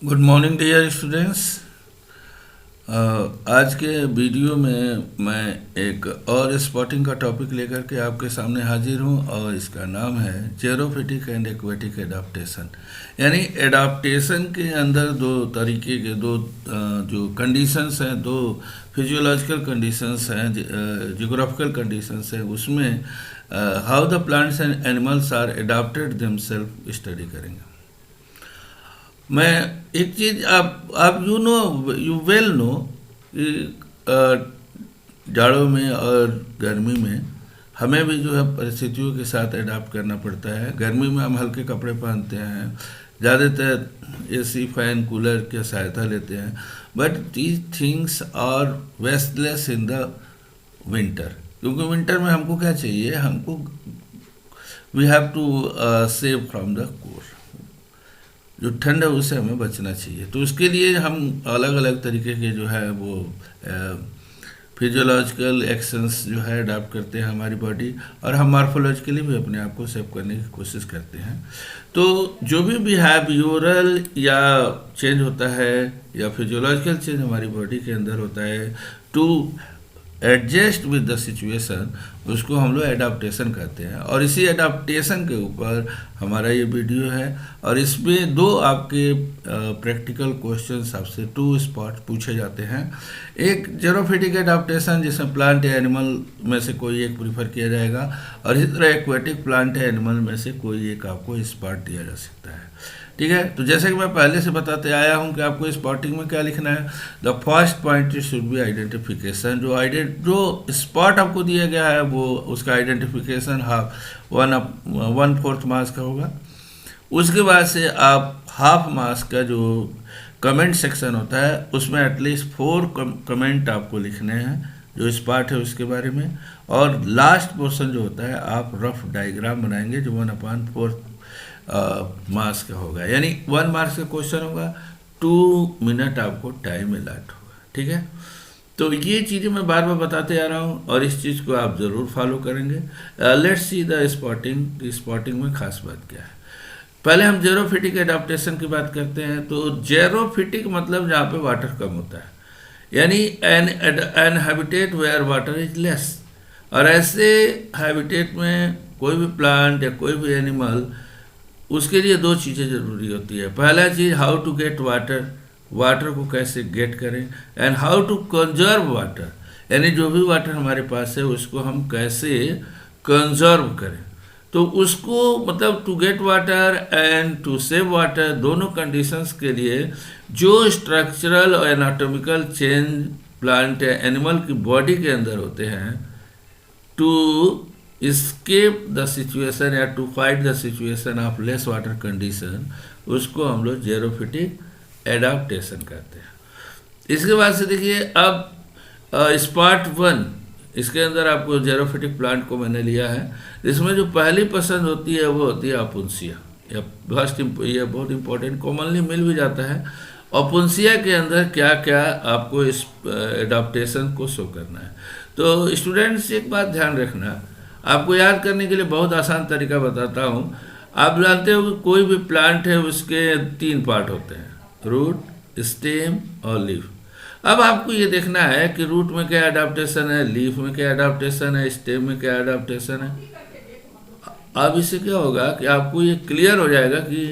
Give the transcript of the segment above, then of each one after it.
Good morning dear students. आज के video में मैं एक और स्पॉटिंग का टॉपिक लेकर के आपके सामने हाजिर हूँ और इसका नाम है जेरोफिटिक एंड एक्वेटिक एडाप्टेशन। यानी एडाप्टेशन के अंदर दो तरीके के जो कंडीशंस हैं, दो फिजियोलॉजिकल कंडीशंस हैं, जियोग्राफिकल कंडीशंस हैं, उसमें how the plants and animals are adapted themself study करेंगे। मैं एक चीज आप यू वेल नो कि जाड़ों में और गर्मी में हमें भी जो है परिस्थितियों के साथ अडाप्ट करना पड़ता है। गर्मी में हम हल्के कपड़े पहनते हैं, ज़्यादातर एसी फैन कूलर की सहायता लेते हैं, but these things are wasteless in the winter. क्योंकि विंटर में हमको क्या चाहिए, हमको we have to save from the cold. जो ठंड है उससे हमें बचना चाहिए। तो उसके लिए हम अलग अलग तरीके के जो है वो फिजियोलॉजिकल एक्शंस जो है अडाप्ट करते हैं हमारी बॉडी, और हम मॉर्फोलॉजिकली भी अपने आप को सेव करने की कोशिश करते हैं। तो जो भी बिहेवियरल या चेंज होता है या फिजियोलॉजिकल चेंज हमारी बॉडी के अंदर होता है to adjust with the situation, उसको हम लोग एडाप्टेशन कहते हैं। और इसी एडाप्टेशन के ऊपर हमारा ये वीडियो है, और इसमें दो आपके प्रैक्टिकल क्वेश्चंस आपसे टू स्पॉट पूछे जाते हैं। एक जेरोफिटिक एडाप्टेशन जिसमें प्लांट या एनिमल में से कोई एक प्रीफर किया जाएगा, और इसी तरह एक्वेटिक प्लांट या एनिमल में से कोई एक आपको स्पॉट दिया जा सकता है। ठीक है, तो जैसे कि मैं पहले से बताते आया हूं कि आपको स्पॉटिंग में क्या लिखना है। The first point should be identification. जो स्पॉट आपको दिया गया है वो उसका आइडेंटिफिकेशन वन फोर्थ मास का होगा। उसके बाद से आप हाफ मास का जो कमेंट सेक्शन होता है उसमें एटलीस्ट 4 कमेंट आपको लिखने हैं जो स्पॉट है उसके बारे में। और लास्ट पोर्शन जो होता है आप रफ डायग्राम बनाएंगे जो 1/4 मार्क्स का होगा। यानी 1 मार्क्स का क्वेश्चन होगा, 2 मिनट आपको टाइम अलॉट होगा। ठीक है, तो ये चीज़ें मैं बार बार बताते आ रहा हूँ और इस चीज़ को आप ज़रूर फॉलो करेंगे। Let's see the spotting. Spotting में खास बात क्या है, पहले हम जेरोफिटिक एडाप्टेशन की बात करते हैं। तो जेरोफिटिक मतलब जहाँ पे वाटर कम होता है, यानी an habitat where water is less. और ऐसे हैबिटेट में कोई भी प्लांट या कोई भी एनिमल, उसके लिए 2 चीज़ें ज़रूरी होती है। पहला चीज़ how to get water, water को कैसे गेट करें, and how to conserve water, यानी जो भी वाटर हमारे पास है उसको हम कैसे कंजर्व करें। तो उसको मतलब to get water and to save water, दोनों कंडीशंस के लिए जो स्ट्रक्चरल और एनाटॉमिकल चेंज प्लांट या एनिमल की बॉडी के अंदर होते हैं, टू escape द सिचुएशन या to fight the situation of less water condition, उसको हम लोग जेरोफिटिक एडाप्टेशन कहते हैं। इसके बाद से देखिए अब स्पार्ट 1, इसके अंदर आपको जेरोफिटिक प्लांट को मैंने लिया है। इसमें जो पहली पसंद होती है वो होती है अपुंसिया। ये बहुत इंपॉर्टेंट, कॉमनली मिल भी जाता है। अपुंसिया के अंदर क्या क्या आपको इस एडाप्टेशन को शो करना है। तो स्टूडेंट्स एक बात ध्यान रखना, आपको याद करने के लिए बहुत आसान तरीका बताता हूँ। आप जानते हो कि कोई भी प्लांट है उसके 3 पार्ट होते हैं, रूट, स्टेम और लीफ। अब आपको ये देखना है कि रूट में क्या एडाप्टेशन है, लीफ में क्या एडाप्टेशन है, स्टेम में क्या एडाप्टेशन है। अब इससे क्या होगा कि आपको ये क्लियर हो जाएगा कि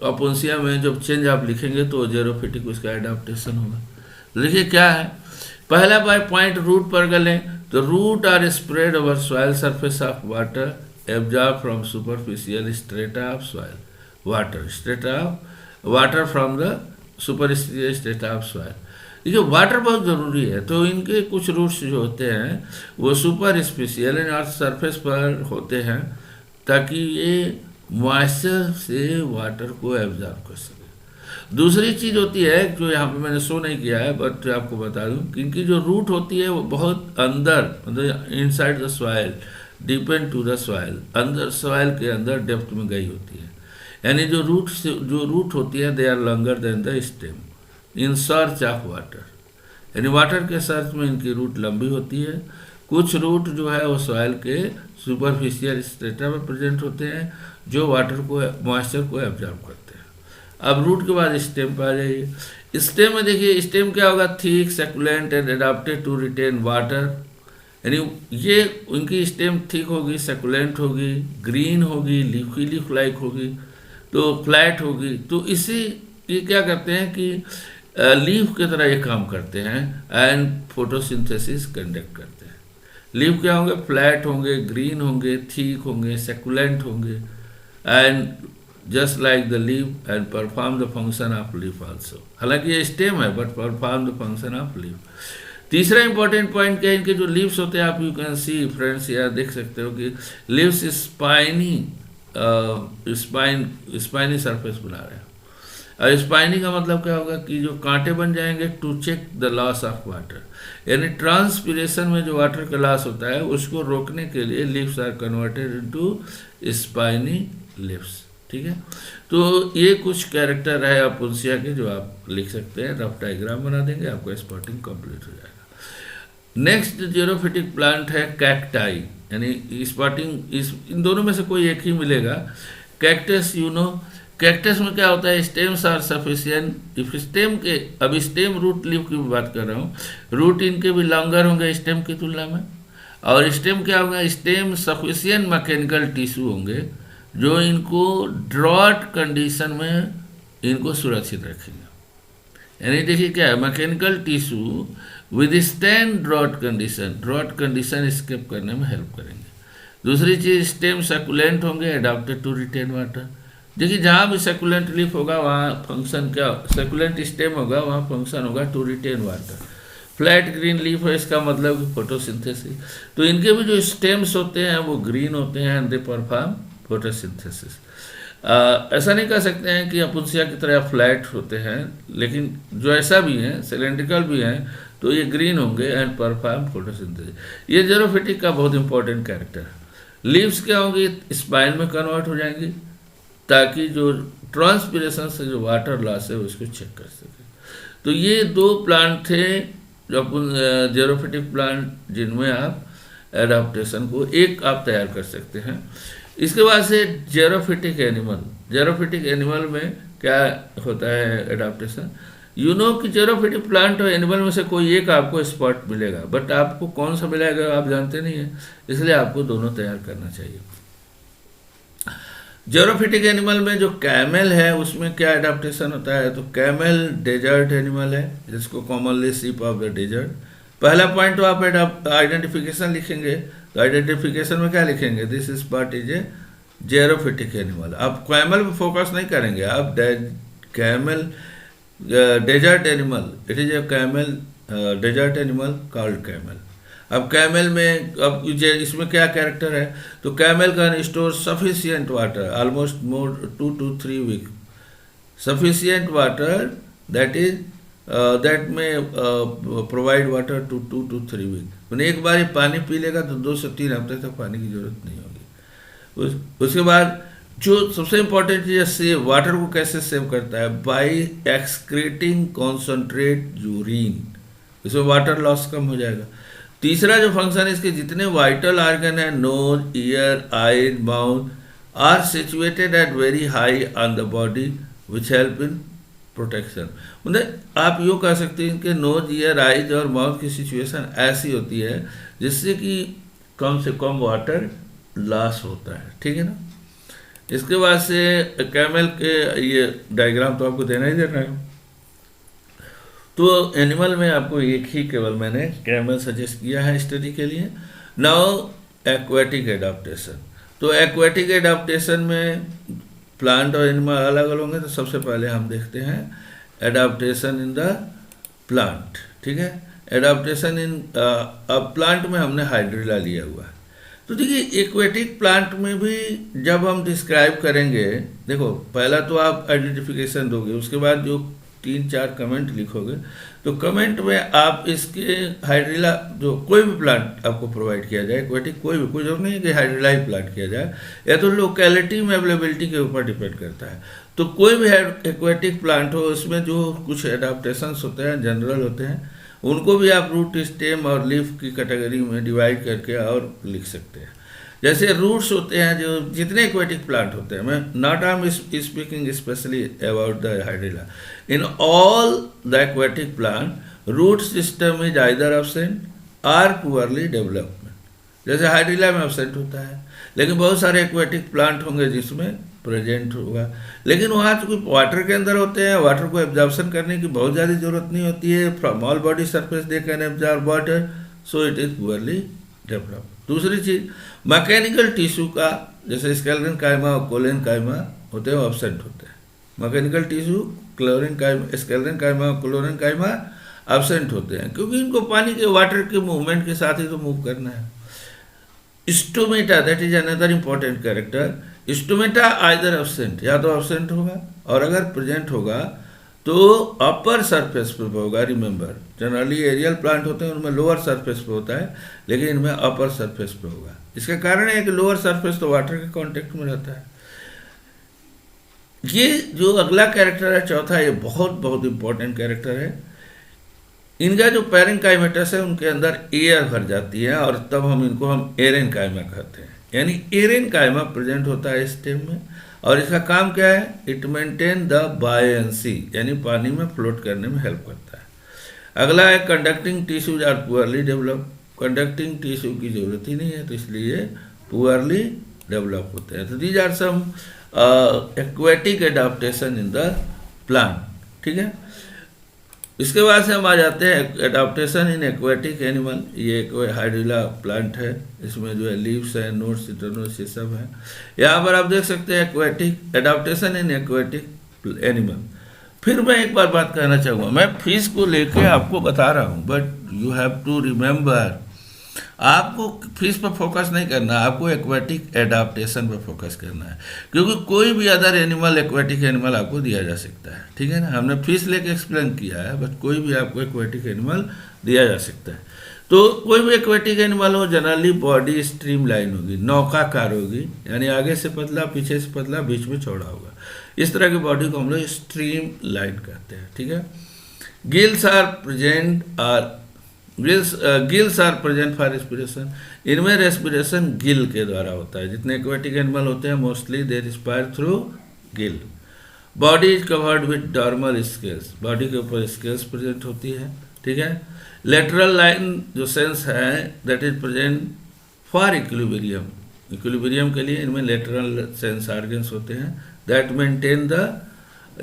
अपुंसिया में जब चेंज आप लिखेंगे तो जेरोफिटिक उसका एडाप्टेशन होगा। देखिए क्या है, पहला पॉइंट रूट पर गलें तो root are spread over soil surface of water absorb from superficial strata of soil water from the superficial strata of soil. देखिए वाटर बहुत ज़रूरी है, तो इनके कुछ रूट्स जो होते हैं वो सुपरफिशियल अर्थ सरफेस पर होते हैं ताकि ये मॉइस्चर से वाटर को एब्जॉर्ब कर सके। दूसरी चीज़ होती है जो यहाँ पे मैंने शो नहीं किया है, बट आपको बता दूँ कि इनकी जो रूट होती है वो बहुत अंदर, मतलब inside the soil, depend to the soil, अंदर सॉइल के अंदर डेप्थ में गई होती है। यानी जो रूट होती है they are longer than the stem in search of water, यानी वाटर के सर्च में इनकी रूट लंबी होती है। कुछ रूट जो है वो सॉइल के सुपरफिशियल स्ट्रेटा में प्रेजेंट होते हैं जो वाटर को, मॉइस्चर को एब्जॉर्ब करते हैं। अब रूट के बाद स्टेम पे आ जाइए। स्टेम में देखिए, स्टेम क्या होगा, thick, succulent and adapted to retain water, यानी ये उनकी स्टेम थिक होगी, सैकुलेंट होगी, ग्रीन होगी, लीफी लीफ लाइक होगी, तो फ्लैट होगी। तो इसी ये क्या करते हैं कि लीफ की तरह ये काम करते हैं एंड फोटोसिंथेसिस कंडक्ट करते हैं। लीफ क्या होंगे, फ्लैट होंगे, ग्रीन होंगे, थिक होंगे, सैकुलेंट होंगे and just like the leaf and perform the function of leaf also. हालांकि ये स्टेम है but perform the function of leaf. तीसरा इंपॉर्टेंट पॉइंट क्या है, इनके जो लीव्स होते हैं, आप यू कैन सी फ्रेंड्स यहाँ देख सकते हो कि लीव्स स्पाइनी स्पाइनी सरफेस बना रहे हैं। और स्पाइनी का मतलब क्या होगा कि जो कांटे बन जाएंगे to check the loss of water, यानी ट्रांसपिरेशन में जो वाटर का लॉस होता है उसको रोकने के लिए leaves are converted into spiny leaves. ठीक है, तो ये कुछ कैरेक्टर है अपुंसिया के जो आप लिख सकते हैं, रफ डायग्राम बना देंगे, आपका स्पॉटिंग कंप्लीट हो जाएगा। नेक्स्ट जेरोफिटिक प्लांट है कैक्टाई, यानी स्पॉटिंग इन दोनों में से कोई एक ही मिलेगा। कैक्टस, यू नो, कैक्टस में क्या होता है, stems are sufficient if stem के, अब स्टेम रूट लीफ की बात कर रहा हूँ, रूट इनके भी लॉन्गर होंगे स्टेम की तुलना में, और स्टेम क्या होगा, स्टेम सफिशिएंट मैकेनिकल टिश्यू होंगे जो इनको ड्रॉट कंडीशन में इनको सुरक्षित रखेंगे। यानी देखिए क्या है, mechanical tissue with stand drought condition escape करने में हेल्प करेंगे। दूसरी चीज, स्टेम सैकुलेंट होंगे, एडाप्टेड टू रिटेन वाटर। देखिए जहाँ भी सैकुलेंट लीफ होगा वहाँ फंक्शन क्या, सैकुलेंट स्टेम होगा वहाँ फंक्शन होगा to retain water. Flat green leaf है, इसका मतलब फोटोसिंथेसिस। तो इनके भी जो स्टेम्स होते हैं वो ग्रीन होते हैं एंड दे परफॉर्म फोटोसिंथेसिस। ऐसा नहीं कह सकते हैं कि अपुंसिया की तरह फ्लैट होते हैं, लेकिन जो ऐसा भी हैं, सिलेंड्रिकल भी हैं, तो ये ग्रीन होंगे एंड परफॉर्म फोटोसिंथेसिस। ये जेरोफिटिक का बहुत इंपॉर्टेंट कैरेक्टर है। लीव्स क्या होंगी, स्पाइन में कन्वर्ट हो जाएंगी ताकि जो ट्रांसपिरेशन से जो वाटर लॉस है उसको चेक कर सके। तो ये दो प्लांट थे जो अपन जेरोफिटिक प्लांट जिनमें आप एडाप्टेशन को एक आप तैयार कर सकते हैं। इसके बाद से जेरोफिटिक एनिमल, जेरोफिटिक एनिमल में क्या होता है एडाप्टेशन, यू नो कि जेरोफिटिक प्लांट और एनिमल में से कोई एक आपको स्पॉट मिलेगा, बट आपको कौन सा मिलेगा आप जानते नहीं हैं, इसलिए आपको दोनों तैयार करना चाहिए। जेरोफिटिक एनिमल में जो कैमल है उसमें क्या एडाप्टेशन होता है, तो कैमल डेजर्ट एनिमल है जिसको commonly sheep of the desert. पहला पॉइंट तो आप आइडेंटिफिकेशन लिखेंगे, तो आइडेंटिफिकेशन में क्या लिखेंगे, this is part is a xerophytic animal. आप कैमल पे फोकस नहीं करेंगे, आप camel desert animal, it is a camel desert animal called camel. अब कैमल में अब इसमें क्या कैरेक्टर है, तो camel can store sufficient water almost more 2 to 3 week, sufficient water that is that में provide water to 2 to 3 week. मैंने एक बार ही पानी पी लेगा तो 2 से 3 हफ्ते तक पानी की जरूरत नहीं होगी। उसके बाद जो सबसे इंपॉर्टेंट चीज़ है, सेव वाटर को कैसे सेव करता है, बाई एक्सक्रीटिंग कॉन्सनट्रेट यूरिन, इसमें वाटर लॉस कम हो जाएगा। तीसरा जो फंक्शन है, इसके जितने वाइटल ऑर्गन है, nose, ear, eye, mouth are situated at very high on the body which help in protection. मतलब आप यूँ कह सकते हैं कि नोज, ईयर, आईज और माउथ की सिचुएशन ऐसी होती है जिससे कि कम से कम वाटर लॉस होता है, ठीक है ना। इसके बाद से कैमल के ये डायग्राम तो आपको देना ही देना है। तो एनिमल में आपको एक ही केवल मैंने कैमल सजेस्ट किया है स्टडी के लिए। नाउ एक्वेटिक एडाप्टेशन, तो एक्वेटिक एडाप्टेशन में प्लांट और एनिमल अलग अलग होंगे। तो सबसे पहले हम देखते हैं एडाप्टेशन इन द प्लांट, ठीक है। एडाप्टेशन इन अब प्लांट में हमने हाइड्रिला लिया हुआ है। तो देखिए एक्वेटिक प्लांट में भी जब हम डिस्क्राइब करेंगे, देखो पहला तो आप आइडेंटिफिकेशन दोगे, उसके बाद जो 3-4 कमेंट लिखोगे, तो कमेंट में आप इसके हाइड्रिला जो कोई भी प्लांट आपको प्रोवाइड किया जाए, एक्वेटिक कोई जरूर नहीं है कि हाइड्रिला ही प्लांट किया जाए, या तो लोकेलिटी में अवेलेबिलिटी के ऊपर डिपेंड करता है। तो कोई भी एक्वेटिक प्लांट हो, उसमें जो कुछ एडाप्टेशंस होते हैं जनरल होते हैं, उनको भी आप रूट, स्टेम और लीफ की कैटेगरी में डिवाइड करके और लिख सकते हैं। जैसे रूट्स होते हैं, जो जितने एक्वेटिक प्लांट होते हैं, मैं not I am speaking specially about the hydrilla, in all the aquatic plant root system is either absent are poorly development. जैसे हाइड्रिला में एब्सेंट होता है, लेकिन बहुत सारे एक्वेटिक प्लांट होंगे जिसमें प्रेजेंट होगा, लेकिन वहाँ तो कोई वाटर के अंदर होते हैं, वाटर को एब्जॉर्प्शन करने की बहुत ज़्यादा जरूरत नहीं होती है, from all body surface they can absorb water, so it is poorly develop. दूसरी चीज़, मैकेनिकल टिश्यू का, जैसे स्केलेटन कायमा और कोलेन कायमा होते हैं, वो एब्सेंट होते हैं। मैकेनिकल टिश्यू क्लोरीन कायमा, स्केलेटन कायमा और क्लोरीन कायमा एब्सेंट होते हैं, क्योंकि इनको पानी के वाटर के मूवमेंट के साथ ही तो मूव करना है। Stomata, that is another important character. Stomata either absent, या तो एब्सेंट होगा, और अगर प्रेजेंट होगा तो अपर सरफेस पे होगा। रिमेंबर, जनरली एरियल प्लांट होते हैं उनमें लोअर सरफेस पे होता है, लेकिन इनमें अपर सरफेस पे होगा। इसका कारण है कि लोअर सरफेस तो वाटर के कांटेक्ट में रहता है। ये जो अगला कैरेक्टर है चौथा, ये बहुत बहुत इंपॉर्टेंट कैरेक्टर है। इनका जो पैरेंकाइमेटस है उनके अंदर एयर भर जाती है, और तब हम एरेनकाइमा कहते हैं, यानी एरेनकाइमा प्रेजेंट होता है स्टेम में। और इसका काम क्या है? इट मेंटेन द बायंसी, यानी पानी में फ्लोट करने में हेल्प करता है। अगला है conducting tissues are poorly develop. Conducting tissue की जरूरत ही नहीं है, तो इसलिए पुअरली डेवलप होते हैं। तो these are some aquatic adaptation in the plant, ठीक है। इसके बाद से हम आ जाते हैं एडाप्टेशन इन एक्वेटिक एनिमल। ये एक हाइड्रिला प्लांट है, इसमें जो है लीव्स है, नोट्स, इंटरनोट्स, ये सब है। यहाँ पर आप देख सकते हैं aquatic adaptation in aquatic animal. फिर मैं एक बार बात कहना चाहूँगा, मैं फिश को लेके आपको बता रहा हूँ, but you have to remember, आपको फिश पर फोकस नहीं करना, आपको एक्वेटिक एडाप्टेशन पर फोकस करना है, क्योंकि कोई भी अदर एनिमल, एक्वेटिक एनिमल आपको दिया जा सकता है, ठीक है ना। हमने फिश लेके एक्सप्लेन किया है, बट कोई भी आपको एक्वेटिक एनिमल दिया जा सकता है। तो कोई भी एक्वेटिक एनिमल हो, जनरली बॉडी स्ट्रीम लाइन होगी, नौकाकार होगी, यानी आगे से पतला, पीछे से पतला, बीच में चौड़ा होगा। इस तरह की बॉडी को हम लोग स्ट्रीम लाइन कहते हैं, ठीक है। Gills are present for respiration. इनमें रेस्पिरेशन गिल के द्वारा होता है। जितने एक्वेटिक एनिमल होते हैं mostly they respire through gill. Body is covered with dermal scales, body के ऊपर स्केल्स प्रेजेंट होती है, ठीक है। लेटरल लाइन जो सेंस है that is present for equilibrium, equilibrium के लिए इनमें लेटरल सेंस ऑर्गन्स होते हैं that maintain the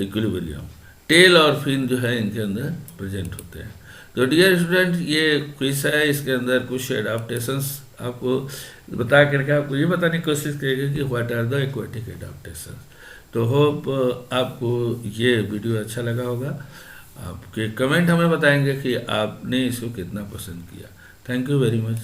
equilibrium. Tail और फिन जो है इनके अंदर प्रेजेंट होते हैं। तो डियर स्टूडेंट, ये क्विज है, इसके अंदर कुछ एडाप्टेशंस आपको बता करके आपको ये बताने की कोशिश करेंगे कि what are the aquatic adaptation. तो होप आपको ये वीडियो अच्छा लगा होगा। आपके कमेंट हमें बताएंगे कि आपने इसको कितना पसंद किया। Thank you very much.